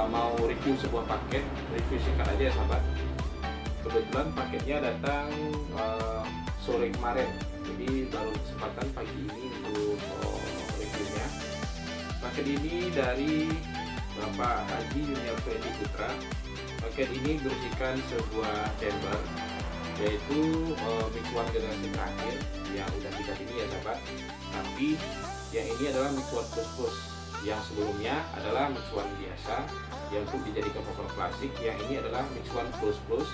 mau review sebuah paket, review singkat aja ya sahabat. Kebetulan paketnya datang sore kemarin, jadi baru kesempatan pagi ini untuk reviewnya. Paket ini dari Bapak Haji Junior Fendi Putra. Paket ini berisikan sebuah chamber, yaitu Mix One generasi terakhir yang udah kita ini ya sahabat. Tapi yang ini adalah Mix One Plus Plus. Yang sebelumnya adalah Mix One biasa yang untuk dijadikan popor plastik. Yang ini adalah Mix One Plus Plus,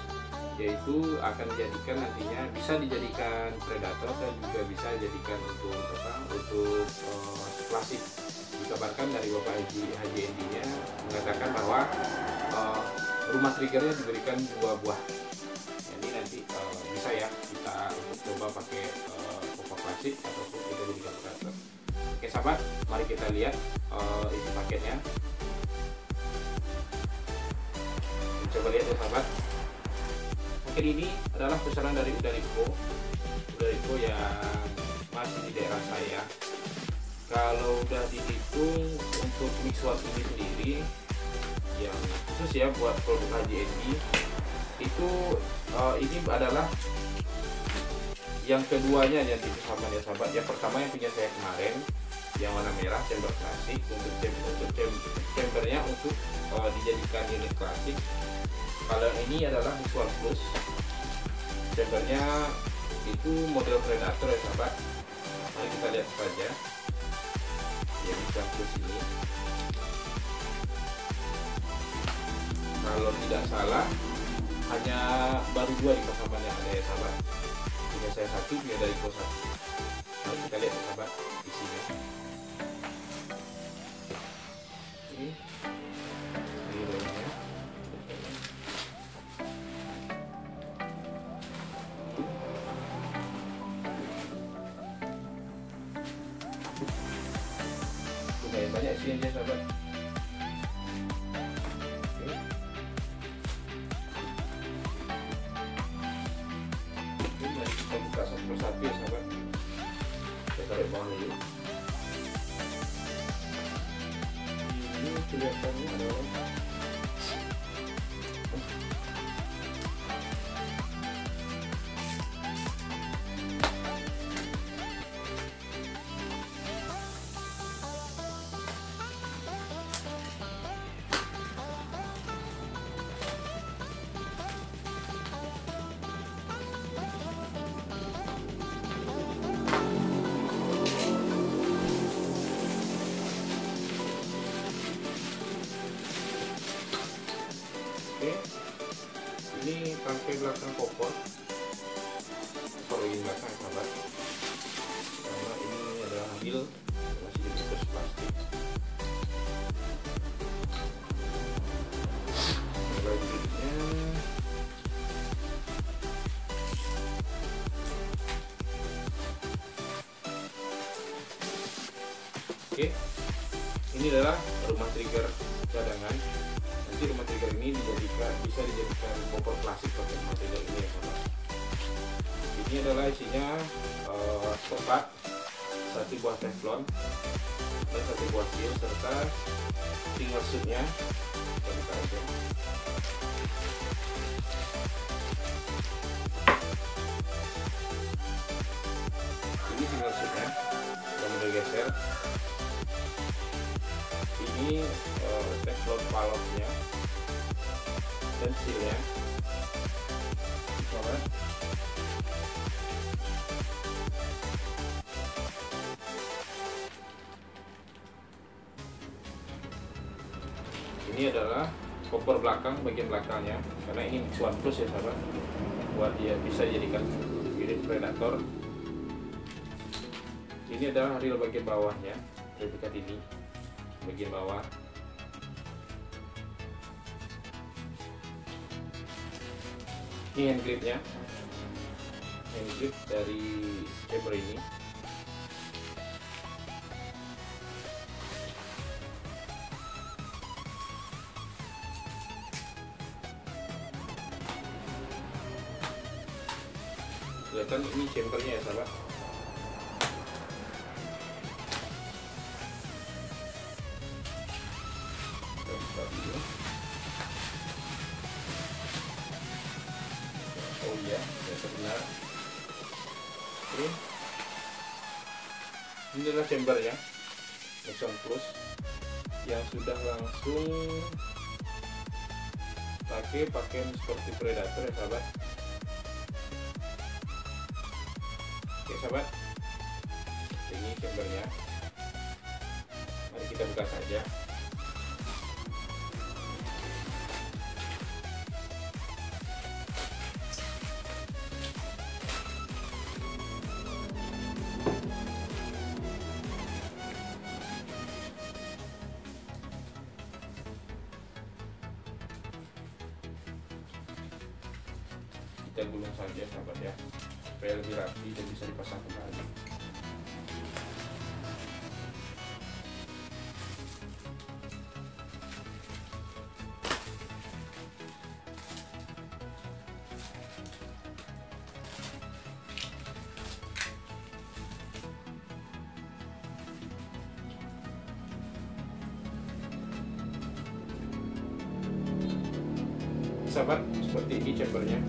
yaitu akan dijadikan nantinya bisa dijadikan predator dan juga bisa dijadikan untuk untuk plastik. Dikabarkan dari Bapak Haji Endi-nya mengatakan bahwa rumah triggernya diberikan 2 buah. Ini nanti bisa ya kita untuk coba pakai popor plastik ataupun kita jadikan predator. Oke sahabat, mari kita lihat isi paketnya. Coba lihat ya sahabat. Paket ini adalah pesanan dari Udariko yang masih di daerah saya. Kalau udah dihitung untuk Mix One ini sendiri yang khusus ya buat produk Haji Endi itu ini adalah yang keduanya yang dipesankan ya sahabat. Yang pertama yang punya saya kemarin yang warna merah, chamber klasik, untuk chambernya untuk dijadikan unit klasik. Kalau ini adalah Mix One Plus, chambernya itu model predator ya sahabat. Mari kita lihat saja yang Mix One Plus ini. Kalau tidak salah hanya baru 2 di pasaman yang ada ya sahabat. Punya saya 1, punya dari Ko 1. Mari kita lihat ya sahabat isinya. Ini dalamnya. Lumayan banyak isinya sahabat. Kita buka satu persatu ya sahabat. Kita tarik bawah dulu. Ini kelihatannya adalah ini tangkai belakang popor bagian belakang sahabat, karena ini adalah hasil masih dibungkus plastik. Selanjutnya oke, ini adalah rumah trigger cadangan. Nanti rumah trigger ini bisa dijadikan popor plastik pakai rumah trigger ini ya sahabat. Ini adalah isinya stop 1 buah teflon dan 1 buah seal serta finger shootnya. Kita buka aja. Ini finger shootnya sudah mulai geser. Ini teflon palotnya dan sealnya. Sahabat. Ini adalah popor belakang, bagian belakangnya, karena ini Mix One Plus ya sahabat, buat dia bisa dijadikan unit predator. Ini adalah reel bagian bawahnya, dekat ini bagian bawah. Ini hand gripnya, hand grip dari chamber ini. Kelihatan ini chambernya ya sahabat. Kita buka dulu. benar. Oke, ini adalah chambernya Nexon Plus yang sudah langsung pakai pakaian seperti Predator ya sahabat. Oke sahabat, ini chambernya. Mari kita buka saja. Kita gulung saja sahabat ya, supaya lebih rapi dan bisa dipasang kembali. Sahabat, seperti ini chambernya.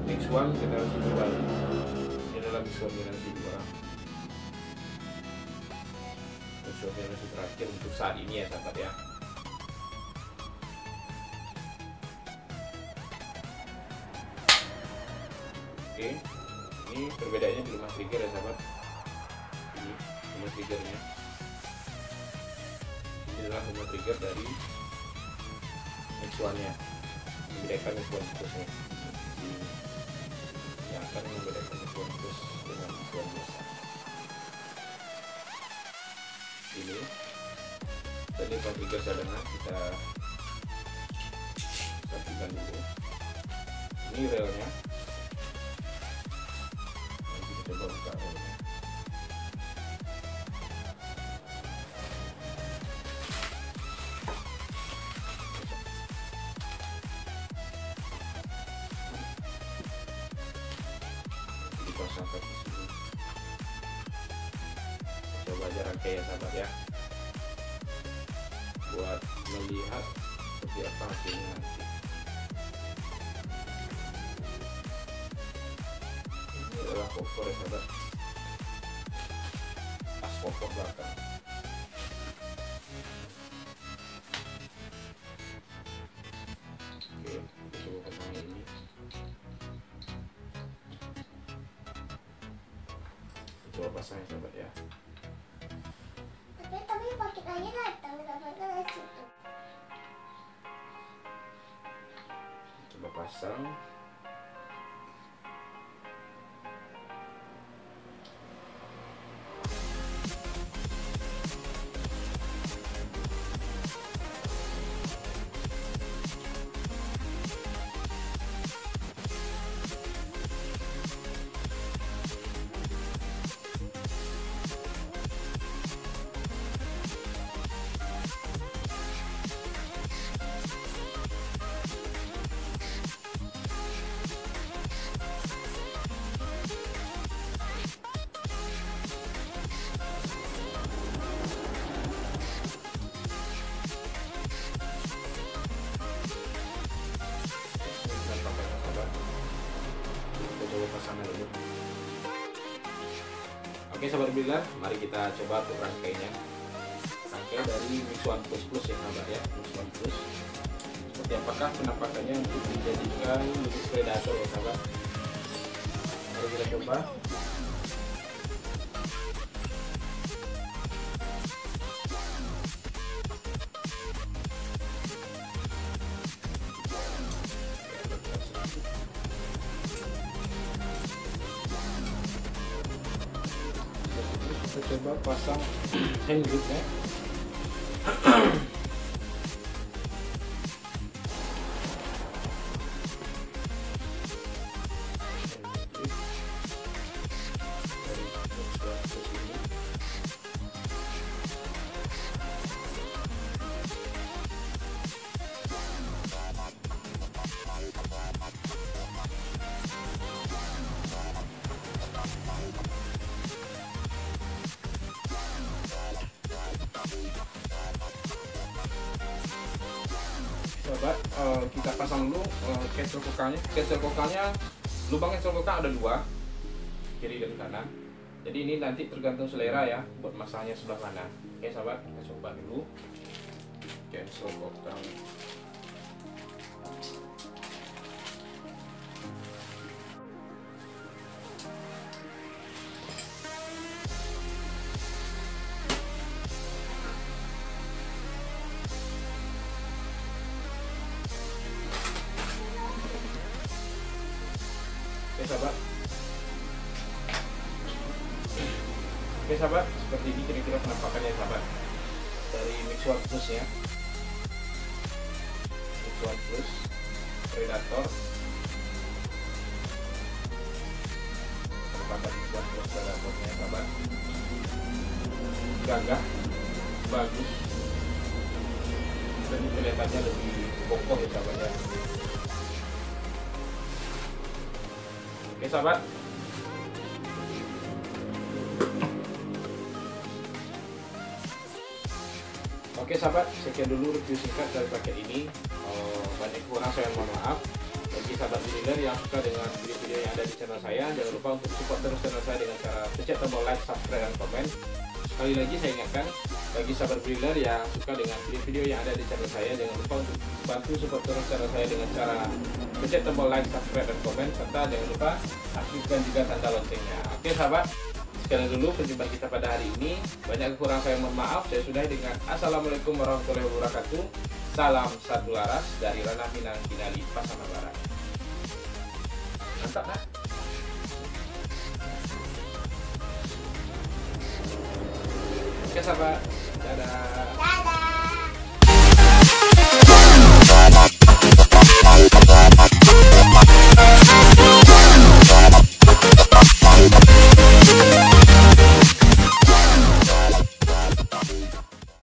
Next one generasi 2. Ini adalah Next one generasi 2. Next one generasi terakhir untuk saat ini ya sahabat ya. Oke, ini perbedaannya di rumah trigger ya sahabat. Ini rumah triggernya. Ini adalah rumah trigger dari Next one-nya. Membedakan Next one terusnya. Yang akan membedakan Next one terus dengan Next one biasa. Ini tadi trigger cadangan kita satukan dulu. Ini relnya. Nanti kita coba buka relnya. Dipasangkan di sini. Coba aja rangkai ya sahabat ya, buat melihat seperti apa hasilnya nanti. Ini adalah kompor ya sahabat, as kompor belakang. Oke, kita coba pasangnya ini. Coba pasang ya sahabat ya. Tapi pakai aja datang, nggak pakai situ. Coba pasang. Pasangnya dulu. Oke sahabat bilar, mari kita coba untuk rangkainya. Rangkai dari Next one Plus Plus ya sahabat ya, Next one Plus. Seperti apakah penampakannya untuk dijadikan milik Predator ya sahabat. Mari kita coba. Kita coba pasang hand gripnya. Coba kita pasang dulu cancel kokalnya. Cancel kokalnya lubang yang colokan ada 2, kiri dan kanan. Jadi ini nanti tergantung selera ya buat masangnya sebelah mana. Oke sahabat, kita coba dulu. Cancel program. Oke sahabat. Oke sahabat, seperti ini kira-kira penampakannya sahabat dari Mix One Plus ya. Mix One Plus Predator. Penampakan Mix One Plus Predatornya sahabat. Gagah, bagus, dan kelihatannya lebih kokoh ya sahabat ya. Oke sahabat. Oke sahabat, sekian dulu review singkat dari paket ini. Banyak kurang saya mohon maaf. Bagi sahabat dealer yang suka dengan video-video yang ada di channel saya, jangan lupa untuk support terus channel saya dengan cara pencet tombol like, subscribe, dan komen. Sekali lagi saya ingatkan, bagi sahabat dealer yang suka dengan video-video yang ada di channel saya, jangan lupa untuk bantu support terus channel saya dengan cara pencet tombol like, subscribe, dan komen, serta jangan lupa aktifkan juga tanda loncengnya. Oke sahabat, sekian dulu perjumpaan kita pada hari ini. Banyak kekurangan saya mohon maaf. Saya sudahi dengan Assalamualaikum warahmatullahi wabarakatuh. Salam satu laras dari Ranah Minang Kinali Pasaman Barat. Mantap nak? Oke sahabat, dadah.